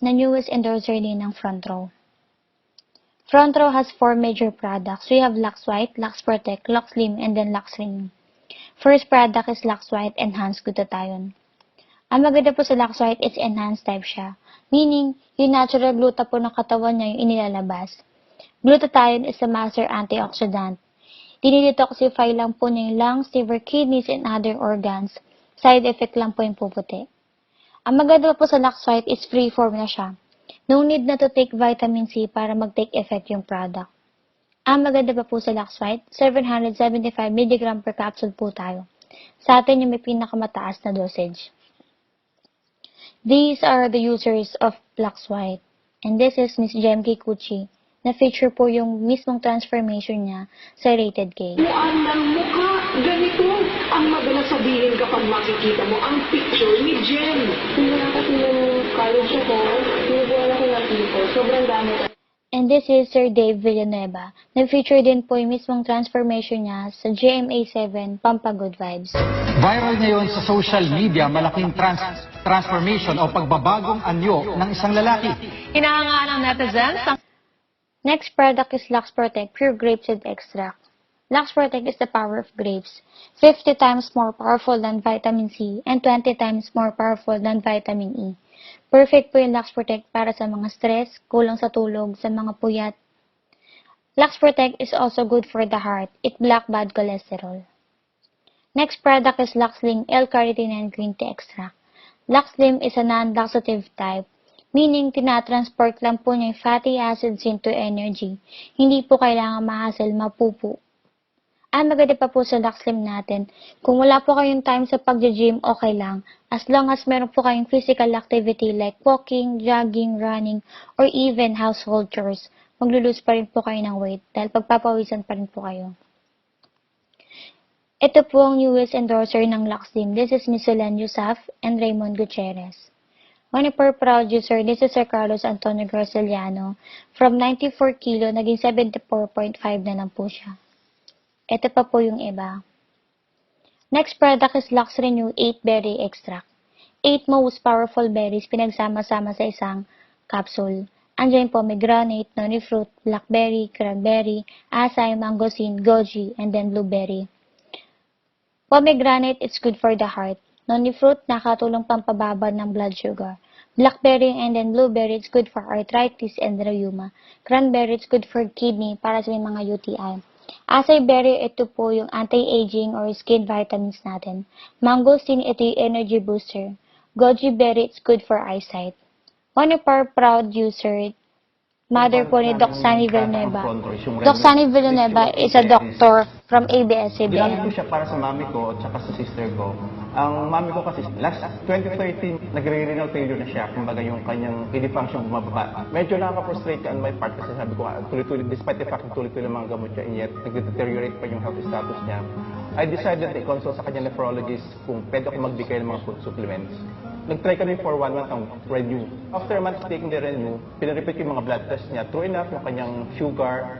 na newest endorser din ng Front Row. Front Row has 4 major products. We have Lux White, Lux Protect, Lux Slim, and then Lux Renew. First product is Lux White Enhanced Glutathione. Ang maganda po sa Lux White, it's enhanced type siya. Meaning, yung natural gluta po ng katawan niya yung inilalabas. Glutathione is a master antioxidant. Dinidetoxify lang po niya yung lungs, liver, kidneys, and other organs. Side effect lang po yung puputi. Ang maganda po sa Lux White is free form na siya. No need na to take vitamin C para mag-take effect yung product. Ang maganda pa po sa Lux White, 775 mg per capsule po tayo. Sa atin yung may pinakamataas na dosage. These are the users of Lux White. And this is Miss Jem Kikuchi. Na-feature po yung mismong transformation niya sa Rated K. Muan ng mukha, ganito ang madalas sabihin kapag makikita mo ang picture ni Jen. Hindi na kasi yung college ko, sinubuan ako ng people. Sobrang dami. And this is Sir Dave Villanueva. Na-feature din po yung mismong transformation niya sa GMA7 Pampagood Vibes. Viral ngayon sa social media, malaking transformation o pagbabagong anyo ng isang lalaki. Hinahangaan ng netizens ang Next product is Lux Protect Pure Grapeseed Extract. Lux Protect is the power of grapes, 50 times more powerful than vitamin C and 20 times more powerful than vitamin E. Perfect po yung Lux Protect para sa mga stress, kulang sa tulog, sa mga puyat. Lux Protect is also good for the heart. It blocks bad cholesterol. Next product is Lux Slim L-Carnitine and Green Tea Extract. Lux Slim is a non-laxative type. Meaning, tinatransport lang po niya yung fatty acids into energy. Hindi po kailangan ma-hassle, mapupo. Ang maganda pa po sa Lux Slim natin, kung wala po kayong time sa pag-gym, okay lang. As long as meron po kayong physical activity like walking, jogging, running, or even household chores, maglulose pa rin po kayo ng weight dahil pagpapawisan pa rin po kayo. Ito po ang newest endorser ng Lux Slim. This is Miss Solen Yusaf and Raymond Gutierrez. One of our proud user, this is Sir Carlos Antonio Graciliano. From 94 kilo, naging 74.5 na lang po siya. Ito pa po yung iba. Next product is Lux Renew 8 Berry Extract. 8 most powerful berries pinagsama-sama sa isang capsule. Andiyan po may granate, noni fruit, blackberry, cranberry, acai, mangosteen, goji, and then blueberry. Pomegranate, it's good for the heart. Noni fruit, nakatulong pampababa ng blood sugar. Blackberry and then blueberry, it's good for arthritis and rheuma. Cranberry, it's good for kidney para sa mga UTI. Acai berry, ito po yung anti-aging or skin vitamins natin. Mangosteen, ito yung energy booster. Goji berry, it's good for eyesight. One of our proud user, mother po ni Doc Sunny Villanueva. Doc Sunny Villanueva is a doctor from ABS-CBN. Ginamit ko siya para sa mami ko at saka sa sister ko. Ang mami ko kasi last 2013, nagre-renal failure na siya. Kumbaga yung kanyang kidney function bumababa. Medyo nakaka-frustrate ka on my part kasi sabi ko, tuloy-tuloy, despite the fact na tuloy-tuloy mga gamot siya, and yet nag-deteriorate pa yung health status niya. I decided to consult sa kanyang nephrologist kung pwede ako magbigay ng mga food supplements. Nag-try kami for 1 month ang Renew. After a month taking the Renew, pinarepeat yung mga blood test niya. True enough, yung kanyang sugar,